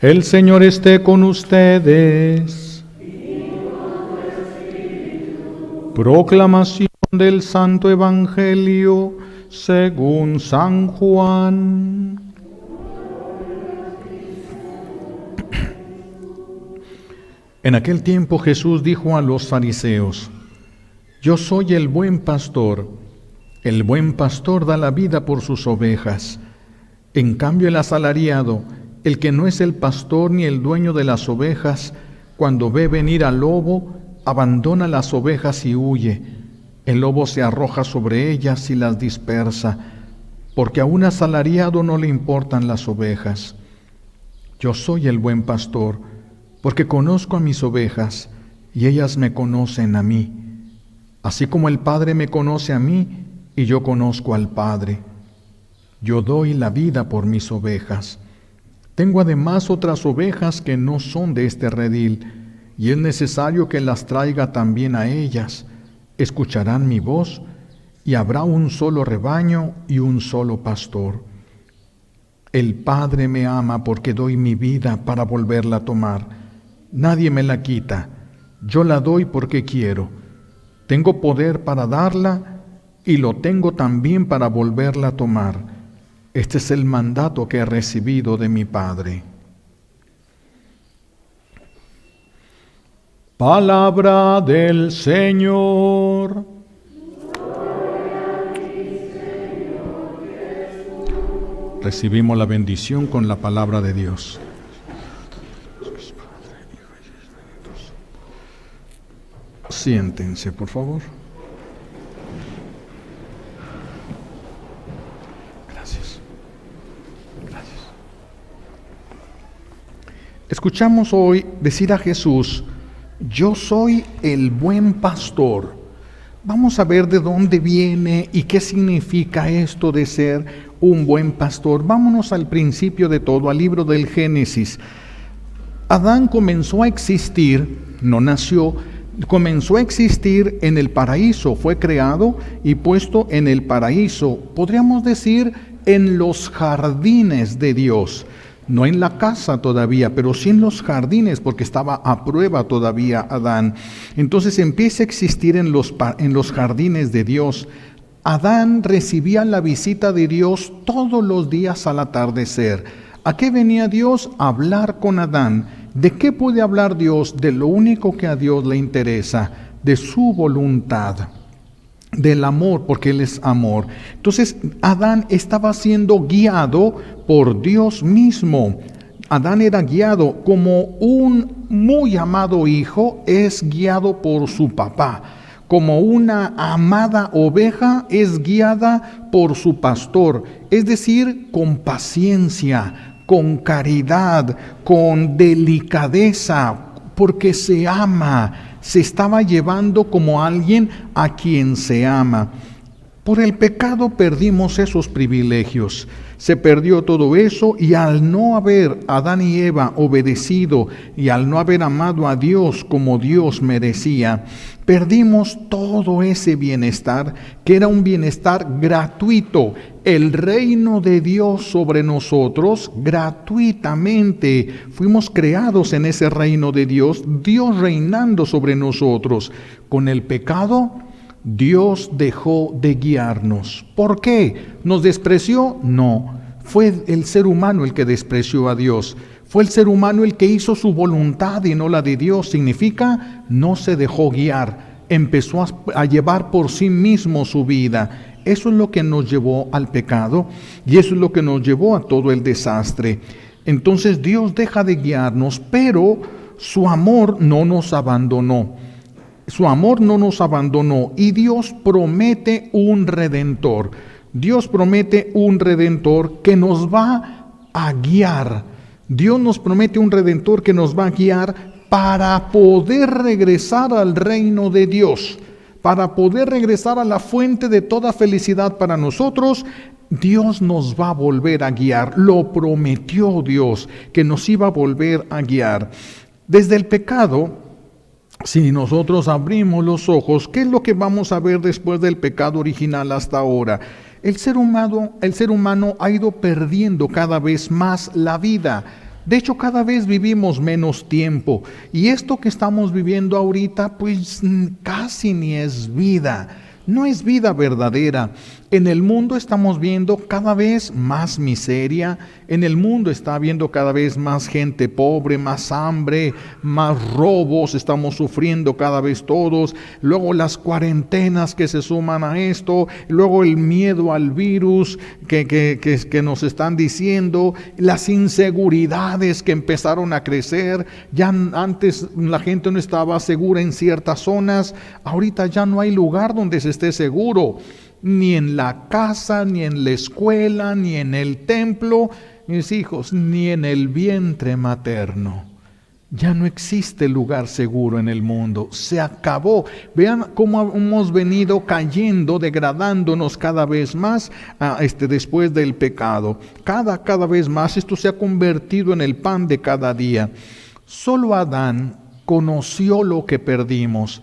El Señor esté con ustedes. Proclamación del Santo Evangelio según San Juan. En aquel tiempo Jesús dijo a los fariseos: Yo soy el buen pastor da la vida por sus ovejas. En cambio el asalariado, el que no es el pastor ni el dueño de las ovejas, cuando ve venir al lobo, abandona las ovejas y huye. El lobo se arroja sobre ellas y las dispersa, porque a un asalariado no le importan las ovejas. Yo soy el buen pastor, porque conozco a mis ovejas, y ellas me conocen a mí, así como el Padre me conoce a mí, y yo conozco al Padre. Yo doy la vida por mis ovejas. Tengo además otras ovejas que no son de este redil, y es necesario que las traiga también a ellas. Escucharán mi voz, y habrá un solo rebaño y un solo pastor. El Padre me ama porque doy mi vida para volverla a tomar. Nadie me la quita, yo la doy porque quiero. Tengo poder para darla, y lo tengo también para volverla a tomar. Este es el mandato que he recibido de mi Padre. Palabra del Señor. Recibimos la bendición con la palabra de Dios. Siéntense, por favor. Escuchamos hoy decir a Jesús: yo soy el buen pastor. Vamos a ver de dónde viene y qué significa esto de ser un buen pastor. Vámonos al principio de todo, al libro del Génesis. Adán comenzó a existir, no nació, comenzó a existir en el paraíso, fue creado y puesto en el paraíso, podríamos decir en los jardines de Dios. No en la casa todavía, pero sí en los jardines, porque estaba a prueba todavía Adán. Entonces empieza a existir en los jardines de Dios. Adán recibía la visita de Dios todos los días al atardecer. ¿A qué venía Dios? A hablar con Adán. ¿De qué puede hablar Dios? De lo único que a Dios le interesa, de su voluntad. Del amor, porque Él es amor. Entonces Adán estaba siendo guiado por Dios mismo. Adán era guiado como un muy amado hijo es guiado por su papá. Como una amada oveja es guiada por su pastor. Es decir, con paciencia, con caridad, con delicadeza, porque se ama. Se estaba llevando como alguien a quien se ama. Por el pecado perdimos esos privilegios. Se perdió todo eso, y al no haber Adán y Eva obedecido y al no haber amado a Dios como Dios merecía, perdimos todo ese bienestar, que era un bienestar gratuito. El reino de Dios sobre nosotros, gratuitamente. Fuimos creados en ese reino de Dios, Dios reinando sobre nosotros. Con el pecado, Dios dejó de guiarnos. ¿Por qué? ¿Nos despreció? No. Fue el ser humano el que despreció a Dios. Fue el ser humano el que hizo su voluntad y no la de Dios. Significa, no se dejó guiar. Empezó a llevar por sí mismo su vida. Eso es lo que nos llevó al pecado, y eso es lo que nos llevó a todo el desastre. Entonces Dios deja de guiarnos, pero su amor no nos abandonó. Su amor no nos abandonó, y Dios promete un redentor. Dios promete un redentor que nos va a guiar. Dios nos promete un redentor que nos va a guiar para poder regresar al reino de Dios, para poder regresar a la fuente de toda felicidad para nosotros. Dios nos va a volver a guiar. Lo prometió Dios, que nos iba a volver a guiar. Desde el pecado, si nosotros abrimos los ojos, ¿qué es lo que vamos a ver después del pecado original hasta ahora? El ser humano ha ido perdiendo cada vez más la vida. De hecho, cada vez vivimos menos tiempo. Y esto que estamos viviendo ahorita, pues casi ni es vida. No es vida verdadera. En el mundo estamos viendo cada vez más miseria, en el mundo está habiendo cada vez más gente pobre, más hambre, más robos, estamos sufriendo cada vez todos, luego las cuarentenas que se suman a esto, luego el miedo al virus que nos están diciendo, las inseguridades que empezaron a crecer, ya antes la gente no estaba segura en ciertas zonas, ahorita ya no hay lugar donde se esté seguro. Ni en la casa, ni en la escuela, ni en el templo, mis hijos, ni en el vientre materno. Ya no existe lugar seguro en el mundo. Se acabó. Vean cómo hemos venido cayendo, degradándonos cada vez más después del pecado. Cada vez más esto se ha convertido en el pan de cada día. Solo Adán conoció lo que perdimos.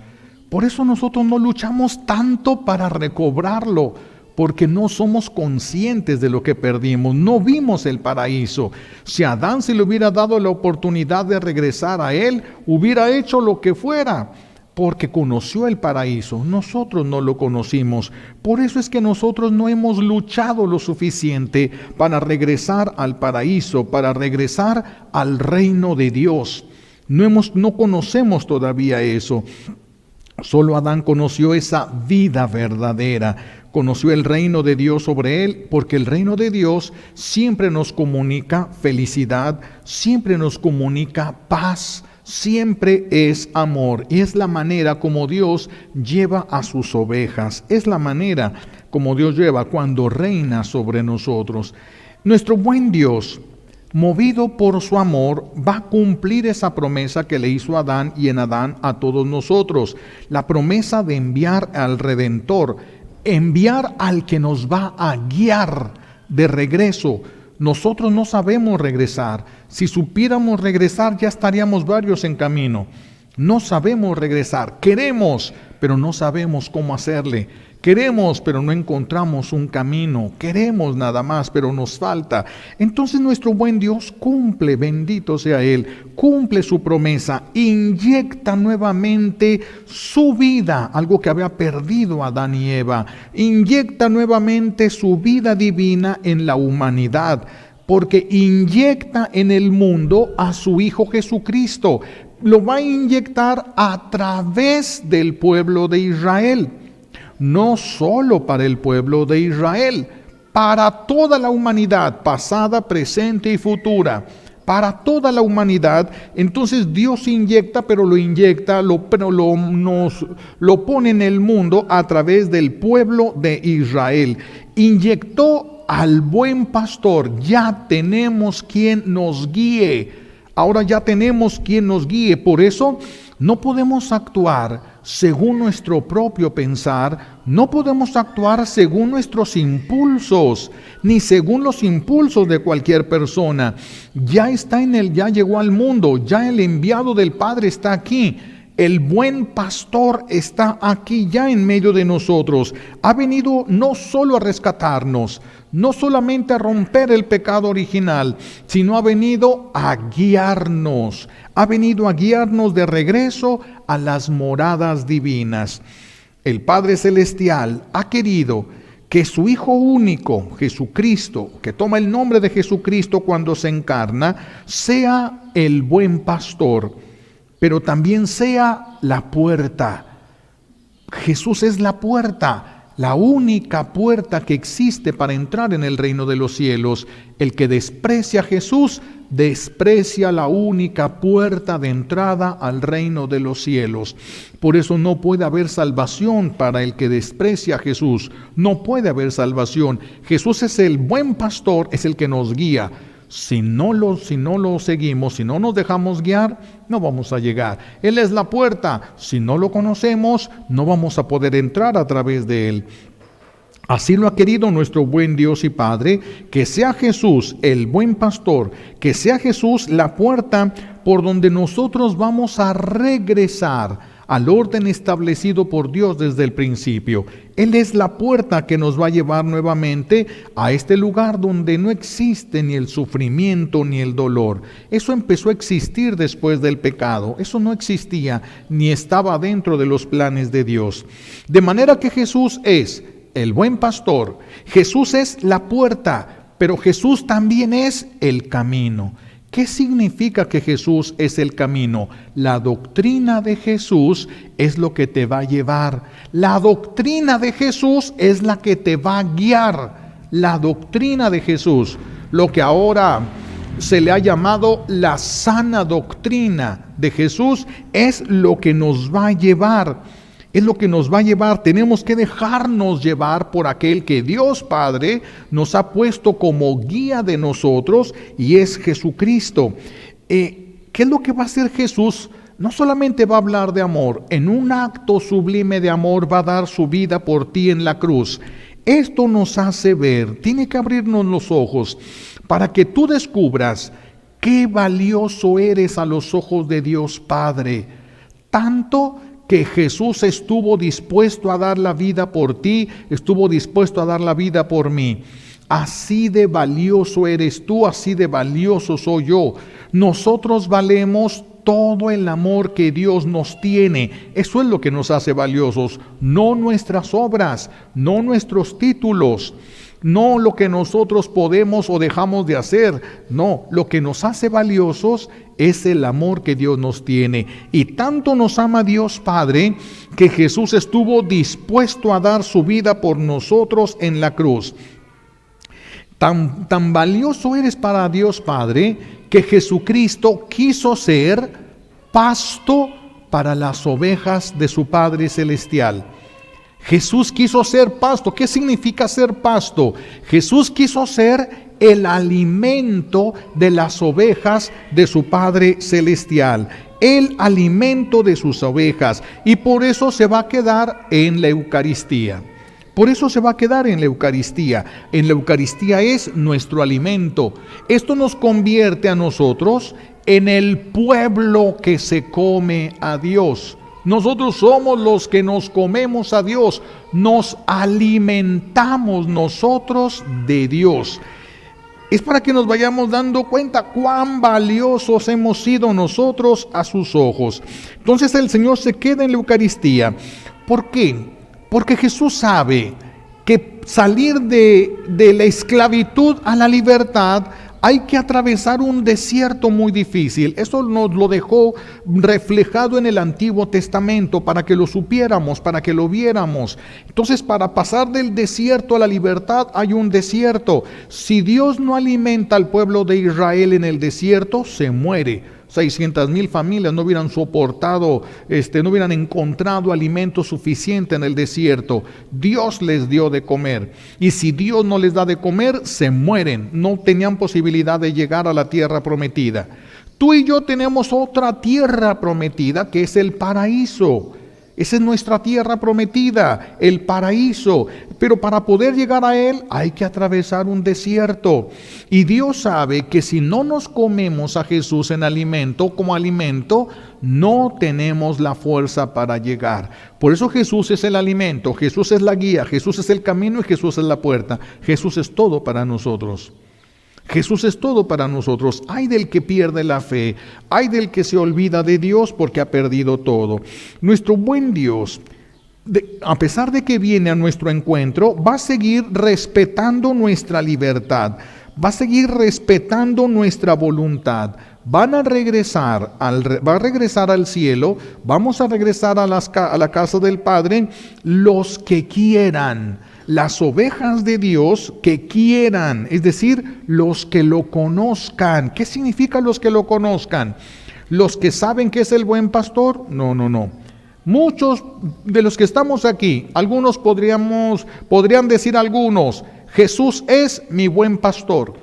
Por eso nosotros no luchamos tanto para recobrarlo, porque no somos conscientes de lo que perdimos, no vimos el paraíso. Si a Adán se le hubiera dado la oportunidad de regresar a él, hubiera hecho lo que fuera, porque conoció el paraíso. Nosotros no lo conocimos. Por eso es que nosotros no hemos luchado lo suficiente para regresar al paraíso, para regresar al reino de Dios. No conocemos todavía eso. Solo Adán conoció esa vida verdadera, conoció el reino de Dios sobre él, porque el reino de Dios siempre nos comunica felicidad, siempre nos comunica paz, siempre es amor. Y es la manera como Dios lleva a sus ovejas, es la manera como Dios lleva cuando reina sobre nosotros. Nuestro buen Dios, movido por su amor, va a cumplir esa promesa que le hizo a Adán y en Adán a todos nosotros. La promesa de enviar al Redentor, enviar al que nos va a guiar de regreso. Nosotros no sabemos regresar. Si supiéramos regresar, ya estaríamos varios en camino. No sabemos regresar. Queremos, pero no sabemos cómo hacerle. Queremos, pero no encontramos un camino. Queremos nada más, pero nos falta. Entonces nuestro buen Dios cumple, bendito sea Él, cumple su promesa, inyecta nuevamente su vida, algo que había perdido Adán y Eva. Inyecta nuevamente su vida divina en la humanidad, porque inyecta en el mundo a su Hijo Jesucristo. Lo va a inyectar a través del pueblo de Israel. No solo para el pueblo de Israel, para toda la humanidad, pasada, presente y futura, para toda la humanidad. Entonces Dios inyecta, pero lo inyecta, lo pone en el mundo a través del pueblo de Israel. Inyectó al buen pastor, ya tenemos quien nos guíe. Ahora ya tenemos quien nos guíe, por eso no podemos actuar según nuestro propio pensar, no podemos actuar según nuestros impulsos, ni según los impulsos de cualquier persona. Ya está ya llegó al mundo, ya el enviado del Padre está aquí. El buen pastor está aquí ya en medio de nosotros. Ha venido no solo a rescatarnos, no solamente a romper el pecado original, sino ha venido a guiarnos. Ha venido a guiarnos de regreso a las moradas divinas. El Padre Celestial ha querido que su Hijo único, Jesucristo, que toma el nombre de Jesucristo cuando se encarna, sea el buen pastor, pero también sea la puerta. Jesús es la puerta, la única puerta que existe para entrar en el reino de los cielos. El que desprecia a Jesús, desprecia la única puerta de entrada al reino de los cielos. Por eso no puede haber salvación para el que desprecia a Jesús. No puede haber salvación. Jesús es el buen pastor, es el que nos guía. Si no lo seguimos, si no nos dejamos guiar, no vamos a llegar. Él es la puerta. Si no lo conocemos, no vamos a poder entrar a través de Él. Así lo ha querido nuestro buen Dios y Padre, que sea Jesús el buen pastor, que sea Jesús la puerta por donde nosotros vamos a regresar al orden establecido por Dios desde el principio. Él es la puerta que nos va a llevar nuevamente a este lugar donde no existe ni el sufrimiento ni el dolor. Eso empezó a existir después del pecado. Eso no existía ni estaba dentro de los planes de Dios. De manera que Jesús es el buen pastor, Jesús es la puerta, pero Jesús también es el camino. ¿Qué significa que Jesús es el camino? La doctrina de Jesús es lo que te va a llevar. La doctrina de Jesús es la que te va a guiar. La doctrina de Jesús, lo que ahora se le ha llamado la sana doctrina de Jesús, es lo que nos va a llevar. Es lo que nos va a llevar. Tenemos que dejarnos llevar por aquel que Dios Padre nos ha puesto como guía de nosotros, y es Jesucristo. ¿Qué es lo que va a hacer Jesús? No solamente va a hablar de amor, en un acto sublime de amor va a dar su vida por ti en la cruz. Esto nos hace ver, tiene que abrirnos los ojos para que tú descubras qué valioso eres a los ojos de Dios Padre. Tanto que Jesús estuvo dispuesto a dar la vida por ti, estuvo dispuesto a dar la vida por mí. Así de valioso eres tú, así de valioso soy yo. Nosotros valemos todo el amor que Dios nos tiene. Eso es lo que nos hace valiosos, no nuestras obras, no nuestros títulos, no lo que nosotros podemos o dejamos de hacer. No, lo que nos hace valiosos es el amor que Dios nos tiene. Y tanto nos ama Dios Padre que Jesús estuvo dispuesto a dar su vida por nosotros en la cruz. Tan valioso eres para Dios Padre que Jesucristo quiso ser pasto para las ovejas de su Padre Celestial. Jesús quiso ser pasto. ¿Qué significa ser pasto? Jesús quiso ser el alimento de las ovejas de su Padre Celestial, el alimento de sus ovejas, y por eso se va a quedar en la Eucaristía. Por eso se va a quedar en la Eucaristía. En la Eucaristía es nuestro alimento. Esto nos convierte a nosotros en el pueblo que se come a Dios. Nosotros somos los que nos comemos a Dios, nos alimentamos nosotros de Dios. Es para que nos vayamos dando cuenta cuán valiosos hemos sido nosotros a sus ojos. Entonces el Señor se queda en la Eucaristía. ¿Por qué? Porque Jesús sabe que salir de la esclavitud a la libertad hay que atravesar un desierto muy difícil. Eso nos lo dejó reflejado en el Antiguo Testamento para que lo supiéramos, para que lo viéramos. Entonces, para pasar del desierto a la libertad hay un desierto. Si Dios no alimenta al pueblo de Israel en el desierto, se muere. 600,000 familias no hubieran soportado, no hubieran encontrado alimento suficiente en el desierto. Dios les dio de comer. Y si Dios no les da de comer, se mueren. No tenían posibilidad de llegar a la tierra prometida. Tú y yo tenemos otra tierra prometida, que es el paraíso. Esa es nuestra tierra prometida, el paraíso. Pero para poder llegar a él hay que atravesar un desierto. Y Dios sabe que si no nos comemos a Jesús en alimento, como alimento, no tenemos la fuerza para llegar. Por eso Jesús es el alimento, Jesús es la guía, Jesús es el camino y Jesús es la puerta. Jesús es todo para nosotros. Jesús es todo para nosotros. Ay del que pierde la fe, ay del que se olvida de Dios porque ha perdido todo. Nuestro buen Dios, a pesar de que viene a nuestro encuentro, va a seguir respetando nuestra libertad, va a seguir respetando nuestra voluntad. Va a regresar al cielo, vamos a regresar a la casa del Padre, los que quieran. Las ovejas de Dios que quieran, es decir, los que lo conozcan. ¿Qué significa los que lo conozcan? ¿Los que saben que es el buen pastor? No. Muchos de los que estamos aquí, algunos podrían decir algunos, Jesús es mi buen pastor.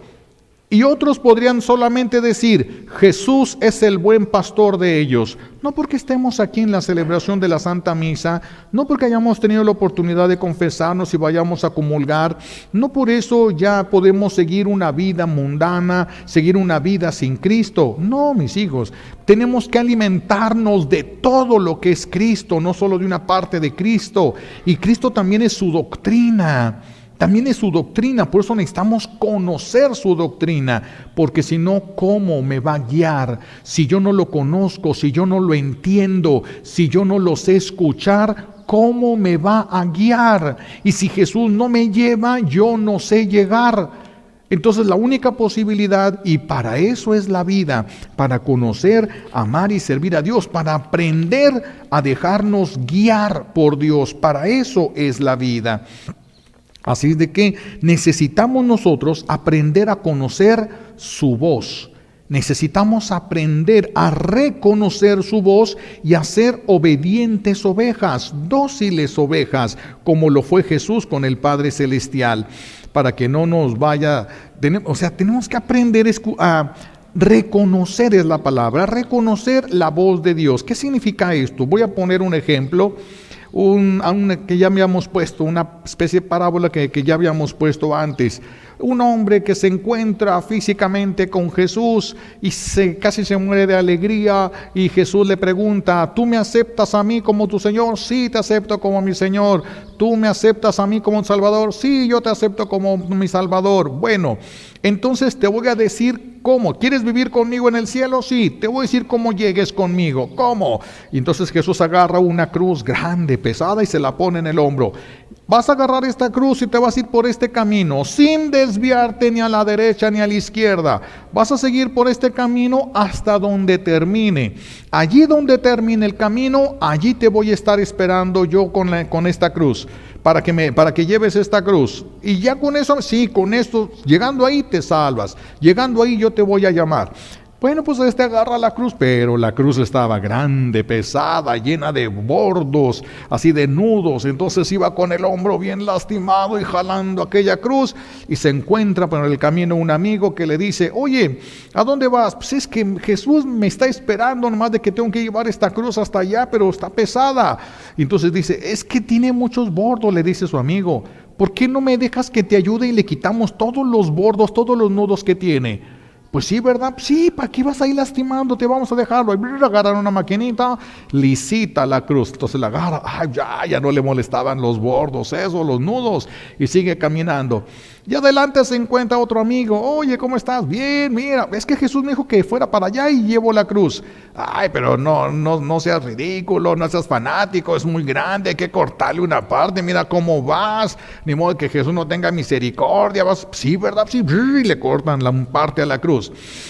Y otros podrían solamente decir, Jesús es el buen pastor de ellos. No porque estemos aquí en la celebración de la Santa Misa, no porque hayamos tenido la oportunidad de confesarnos y vayamos a comulgar, no por eso ya podemos seguir una vida mundana, seguir una vida sin Cristo. No, mis hijos, tenemos que alimentarnos de todo lo que es Cristo, no solo de una parte de Cristo. Y Cristo también es su doctrina. También es su doctrina, por eso necesitamos conocer su doctrina, porque si no, ¿cómo me va a guiar? Si yo no lo conozco, si yo no lo entiendo, si yo no lo sé escuchar, ¿cómo me va a guiar? Y si Jesús no me lleva, yo no sé llegar. Entonces la única posibilidad, y para eso es la vida, para conocer, amar y servir a Dios, para aprender a dejarnos guiar por Dios, para eso es la vida. Así de que necesitamos nosotros aprender a conocer su voz. Necesitamos aprender a reconocer su voz y a ser obedientes ovejas, dóciles ovejas, como lo fue Jesús con el Padre Celestial, para que no nos vaya... tenemos que aprender a reconocer, es la palabra, reconocer la voz de Dios. ¿Qué significa esto? Voy a poner un ejemplo. Que ya habíamos puesto, una especie de parábola que ya habíamos puesto antes. Un hombre que se encuentra físicamente con Jesús y casi se muere de alegría, y Jesús le pregunta, ¿tú me aceptas a mí como tu Señor? Sí, te acepto como mi Señor. ¿Tú me aceptas a mí como un Salvador? Sí, yo te acepto como mi Salvador. Bueno, entonces te voy a decir cómo. ¿Quieres vivir conmigo en el cielo? Sí, te voy a decir cómo llegues conmigo. ¿Cómo? Y entonces Jesús agarra una cruz grande, pesada, y se la pone en el hombro. Vas a agarrar esta cruz y te vas a ir por este camino, sin desviarte ni a la derecha ni a la izquierda. Vas a seguir por este camino hasta donde termine. Allí donde termine el camino, allí te voy a estar esperando yo con esta cruz, para que lleves esta cruz. Y ya con eso, sí, con esto, llegando ahí te salvas. Llegando ahí yo te voy a llamar. Bueno, pues agarra la cruz, pero la cruz estaba grande, pesada, llena de bordos, así de nudos. Entonces iba con el hombro bien lastimado y jalando aquella cruz, y se encuentra por el camino un amigo que le dice, oye, ¿a dónde vas? Pues es que Jesús me está esperando, nomás de que tengo que llevar esta cruz hasta allá, pero está pesada. Y entonces dice, es que tiene muchos bordos, le dice su amigo. ¿Por qué no me dejas que te ayude y le quitamos todos los bordos, todos los nudos que tiene? Pues sí, ¿verdad? Sí, ¿para qué vas ahí lastimándote? Vamos a dejarlo. Agarran una maquinita, lisita la cruz. Entonces la agarra, ya no le molestaban los bordos, los nudos, y sigue caminando. Y adelante se encuentra otro amigo. Oye, ¿cómo estás? Bien, mira, es que Jesús me dijo que fuera para allá y llevo la cruz. Ay, pero no seas ridículo, no seas fanático, es muy grande, hay que cortarle una parte, mira cómo vas. Ni modo que Jesús no tenga misericordia. Vas, sí, ¿verdad? Sí, y le cortan la parte a la cruz.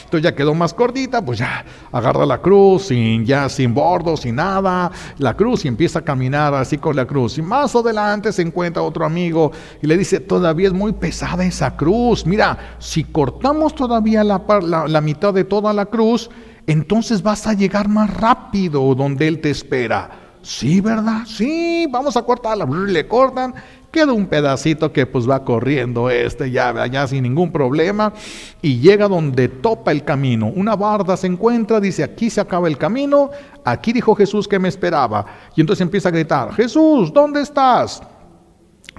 Entonces ya quedó más cortita, pues ya agarra la cruz, sin bordo, sin nada, la cruz, y empieza a caminar así con la cruz. Y más adelante se encuentra otro amigo y le dice, todavía es muy pesada esa cruz. Mira, si cortamos todavía la mitad de toda la cruz, entonces vas a llegar más rápido donde Él te espera. Sí, ¿verdad? Sí, vamos a cortarla. Le cortan, queda un pedacito que pues va corriendo ya sin ningún problema, y llega donde topa el camino. Una barda se encuentra, dice, aquí se acaba el camino, aquí dijo Jesús que me esperaba. Y entonces empieza a gritar, Jesús, ¿dónde estás?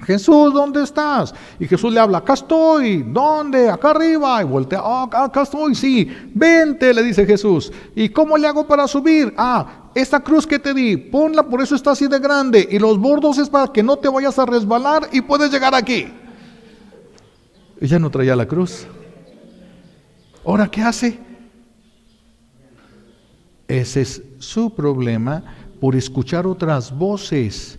Jesús, ¿dónde estás? Y Jesús le habla, acá estoy. ¿Dónde? Acá arriba. Y voltea, acá estoy, sí. Vente, le dice Jesús. ¿Y cómo le hago para subir? Esta cruz que te di, ponla, por eso está así de grande. Y los bordos es para que no te vayas a resbalar y puedes llegar aquí. Ella no traía la cruz. ¿Ahora qué hace? Ese es su problema por escuchar otras voces.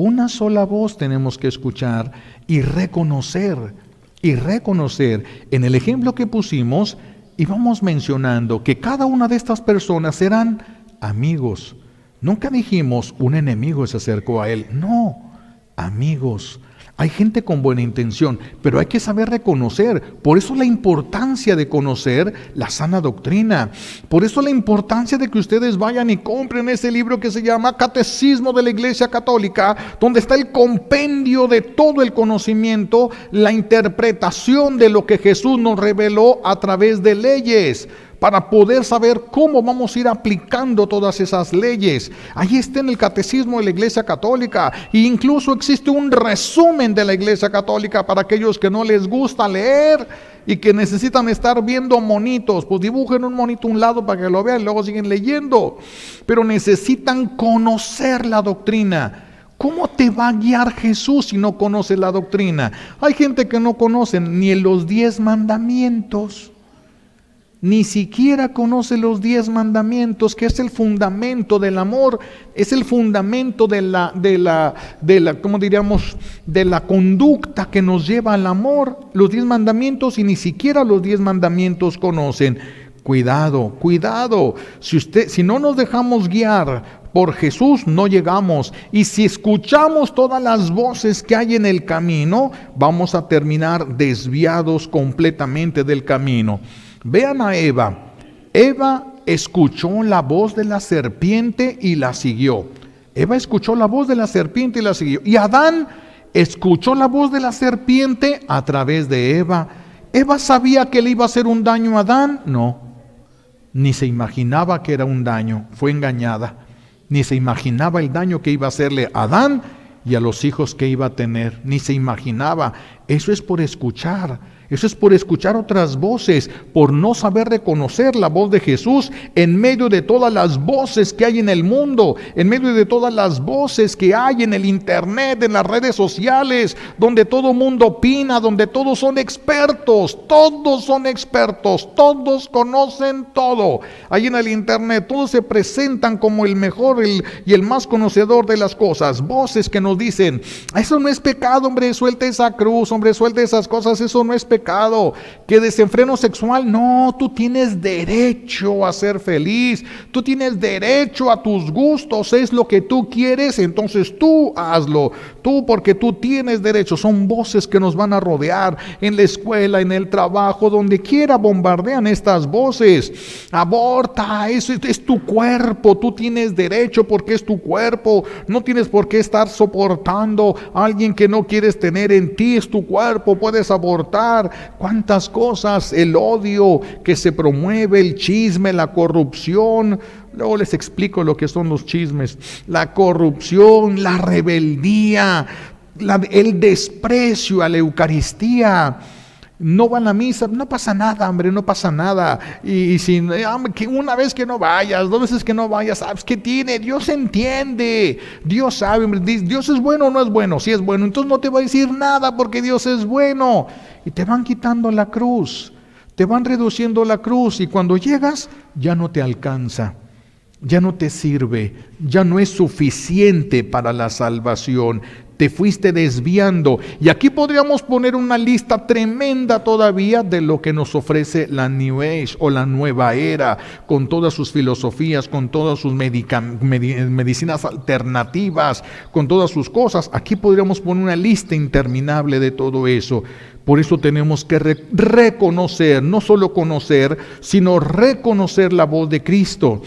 Una sola voz tenemos que escuchar y reconocer. En el ejemplo que pusimos, íbamos mencionando que cada una de estas personas eran amigos. Nunca dijimos un enemigo se acercó a él. No, amigos. Hay gente con buena intención, pero hay que saber reconocer. Por eso la importancia de conocer la sana doctrina. Por eso la importancia de que ustedes vayan y compren ese libro que se llama Catecismo de la Iglesia Católica, donde está el compendio de todo el conocimiento, la interpretación de lo que Jesús nos reveló a través de leyes, para poder saber cómo vamos a ir aplicando todas esas leyes. Ahí está en el Catecismo de la Iglesia Católica, e incluso existe un resumen de la Iglesia Católica para aquellos que no les gusta leer y que necesitan estar viendo monitos. Pues dibujen un monito a un lado para que lo vean y luego siguen leyendo. Pero necesitan conocer la doctrina. ¿Cómo te va a guiar Jesús si no conoces la doctrina? Hay gente que no conoce ni los 10 mandamientos. Ni siquiera conoce los 10 mandamientos, que es el fundamento del amor, es el fundamento de la ¿cómo diríamos? De la conducta que nos lleva al amor. Los 10 mandamientos, y ni siquiera los 10 mandamientos conocen. Cuidado, cuidado. Si no nos dejamos guiar por Jesús, no llegamos. Y si escuchamos todas las voces que hay en el camino, vamos a terminar desviados completamente del camino. Vean a Eva. Eva escuchó la voz de la serpiente y la siguió. Eva escuchó la voz de la serpiente y la siguió. Y Adán escuchó la voz de la serpiente a través de Eva. ¿Eva sabía que le iba a hacer un daño a Adán? No. Ni se imaginaba que era un daño. Fue engañada. Ni se imaginaba el daño que iba a hacerle a Adán y a los hijos que iba a tener. Ni se imaginaba. Eso es por escuchar. Eso es por escuchar otras voces, por no saber reconocer la voz de Jesús en medio de todas las voces que hay en el mundo, en medio de todas las voces que hay en el internet, en las redes sociales, donde todo mundo opina, donde todos son expertos, todos conocen todo. Ahí en el internet todos se presentan como el mejor y el más conocedor de las cosas. Voces que nos dicen, eso no es pecado, hombre, suelta esa cruz, hombre, suelta esas cosas, eso no es pecado. Que desenfreno sexual, no, tú tienes derecho a ser feliz, tú tienes derecho a tus gustos, es lo que tú quieres, entonces tú hazlo, tú porque tú tienes derecho. Son voces que nos van a rodear en la escuela, en el trabajo, donde quiera bombardean estas voces. Aborta, eso es tu cuerpo, tú tienes derecho porque es tu cuerpo, no tienes por qué estar soportando a alguien que no quieres tener en ti, es tu cuerpo, puedes abortar. Cuántas cosas, el odio que se promueve, el chisme, la corrupción. Luego les explico lo que son los chismes. La corrupción, la rebeldía, el desprecio a la Eucaristía. No van a misa, no pasa nada, hombre, no pasa nada. Y si que una vez que no vayas, 2 veces que no vayas, ¿sabes qué tiene? Dios entiende, Dios sabe, hombre. Dios es bueno o no es bueno. Si es bueno, entonces no te va a decir nada porque Dios es bueno. Y te van quitando la cruz, te van reduciendo la cruz, y cuando llegas ya no te alcanza, ya no te sirve, ya no es suficiente para la salvación. Te fuiste desviando. Y aquí podríamos poner una lista tremenda todavía de lo que nos ofrece la New Age o la nueva era, con todas sus filosofías, con todas sus medicinas alternativas, con todas sus cosas. Aquí podríamos poner una lista interminable de todo eso. Por eso tenemos que reconocer, no solo conocer, sino reconocer la voz de Cristo.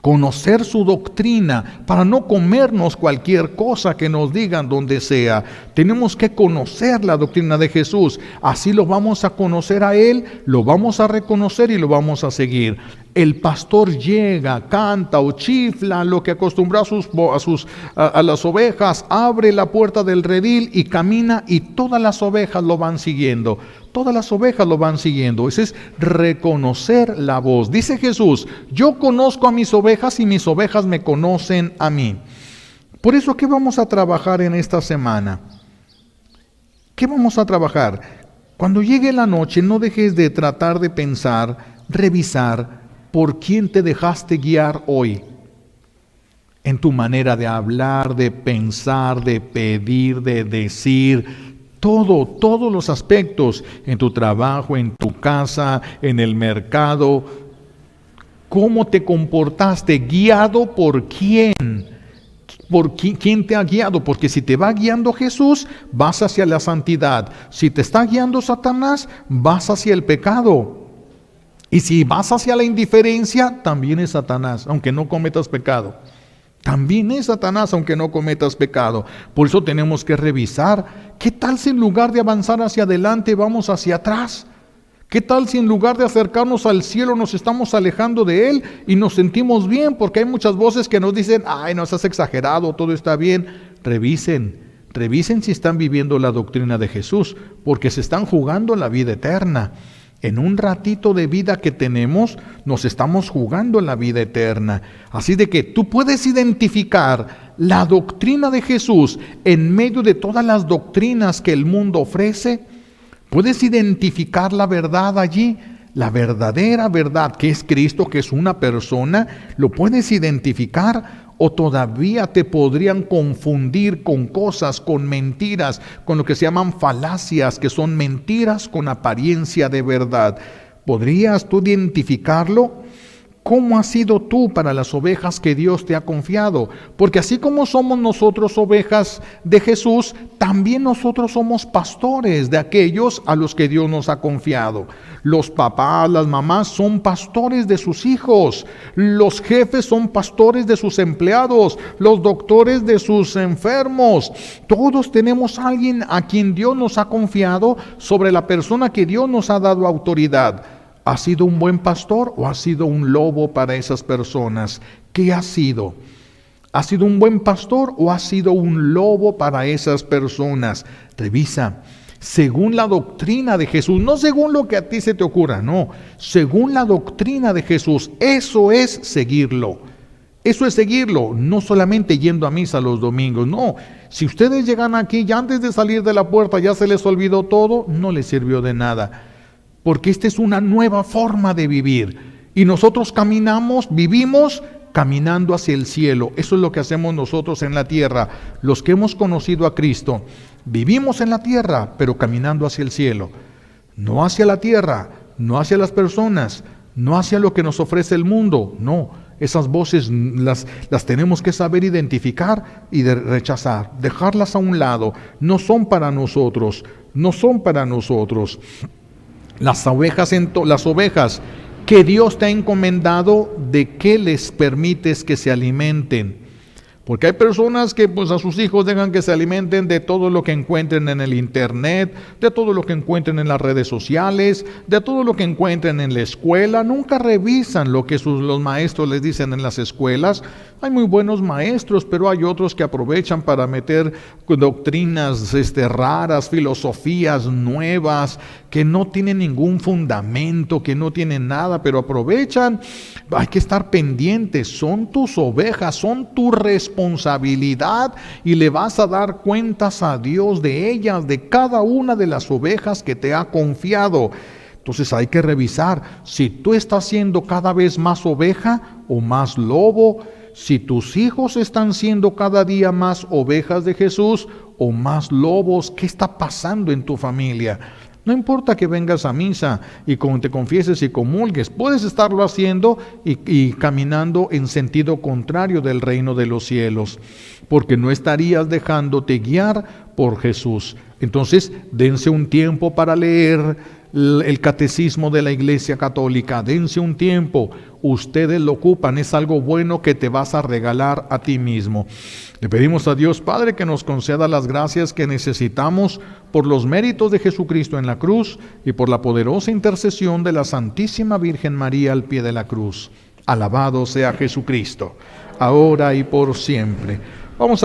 Conocer su doctrina para no comernos cualquier cosa que nos digan donde sea. Tenemos que conocer la doctrina de Jesús. Así lo vamos a conocer a Él, lo vamos a reconocer y lo vamos a seguir. El pastor llega, canta o chifla lo que acostumbró a las ovejas, abre la puerta del redil y camina, y todas las ovejas lo van siguiendo. Todas las ovejas lo van siguiendo. Ese es reconocer la voz. Dice Jesús, yo conozco a mis ovejas y mis ovejas me conocen a mí. Por eso, ¿qué vamos a trabajar en esta semana? ¿Qué vamos a trabajar? Cuando llegue la noche, no dejes de tratar de pensar, revisar por quién te dejaste guiar hoy. En tu manera de hablar, de pensar, de pedir, de decir. Todos los aspectos, en tu trabajo, en tu casa, en el mercado. ¿Cómo te comportaste? ¿Guiado por quién? ¿Por quién te ha guiado? Porque si te va guiando Jesús, vas hacia la santidad. Si te está guiando Satanás, vas hacia el pecado. Y si vas hacia la indiferencia, también es Satanás, aunque no cometas pecado. También es Satanás, aunque no cometas pecado. Por eso tenemos que revisar, ¿qué tal si en lugar de avanzar hacia adelante, vamos hacia atrás? ¿Qué tal si en lugar de acercarnos al cielo nos estamos alejando de Él y nos sentimos bien? Porque hay muchas voces que nos dicen, ay, no seas exagerado, todo está bien. Revisen si están viviendo la doctrina de Jesús, porque se están jugando la vida eterna. En un ratito de vida que tenemos, nos estamos jugando la vida eterna. Así de que tú puedes identificar la doctrina de Jesús en medio de todas las doctrinas que el mundo ofrece. Puedes identificar la verdad allí, la verdadera verdad que es Cristo, que es una persona. ¿Lo puedes identificar? ¿O todavía te podrían confundir con cosas, con mentiras, con lo que se llaman falacias, que son mentiras con apariencia de verdad? ¿Podrías tú identificarlo? ¿Cómo has sido tú para las ovejas que Dios te ha confiado? Porque así como somos nosotros ovejas de Jesús, también nosotros somos pastores de aquellos a los que Dios nos ha confiado. Los papás, las mamás son pastores de sus hijos. Los jefes son pastores de sus empleados. Los doctores de sus enfermos. Todos tenemos a alguien a quien Dios nos ha confiado sobre la persona que Dios nos ha dado autoridad. ¿Ha sido un buen pastor o ha sido un lobo para esas personas? ¿Qué ha sido? ¿Ha sido un buen pastor o ha sido un lobo para esas personas? Revisa, según la doctrina de Jesús, no según lo que a ti se te ocurra, no, según la doctrina de Jesús, eso es seguirlo. Eso es seguirlo, no solamente yendo a misa los domingos, no. Si ustedes llegan aquí y antes de salir de la puerta ya se les olvidó todo, no les sirvió de nada. Porque esta es una nueva forma de vivir. Y nosotros vivimos caminando hacia el cielo. Eso es lo que hacemos nosotros en la tierra. Los que hemos conocido a Cristo, vivimos en la tierra, pero caminando hacia el cielo. No hacia la tierra, no hacia las personas, no hacia lo que nos ofrece el mundo. No, esas voces las tenemos que saber identificar y rechazar. Dejarlas a un lado. No son para nosotros, no son para nosotros. Las ovejas que Dios te ha encomendado, ¿de qué les permites que se alimenten? Porque hay personas que a sus hijos dejan que se alimenten de todo lo que encuentren en el internet, de todo lo que encuentren en las redes sociales, de todo lo que encuentren en la escuela. Nunca revisan lo que los maestros les dicen en las escuelas. Hay muy buenos maestros, pero hay otros que aprovechan para meter doctrinas raras, filosofías nuevas, que no tienen ningún fundamento, que no tienen nada, pero aprovechan. Hay que estar pendientes, son tus ovejas, son tu responsabilidad y le vas a dar cuentas a Dios de ellas, de cada una de las ovejas que te ha confiado. Entonces hay que revisar si tú estás siendo cada vez más oveja o más lobo, si tus hijos están siendo cada día más ovejas de Jesús o más lobos. ¿Qué está pasando en tu familia? No importa que vengas a misa y te confieses y comulgues, puedes estarlo haciendo y caminando en sentido contrario del reino de los cielos, porque no estarías dejándote guiar por Jesús. Entonces, dense un tiempo para leer el catecismo de la Iglesia Católica, dense un tiempo, ustedes lo ocupan, es algo bueno que te vas a regalar a ti mismo. Le pedimos a Dios Padre que nos conceda las gracias que necesitamos por los méritos de Jesucristo en la cruz y por la poderosa intercesión de la Santísima Virgen María al pie de la cruz. Alabado sea Jesucristo, ahora y por siempre. Vamos a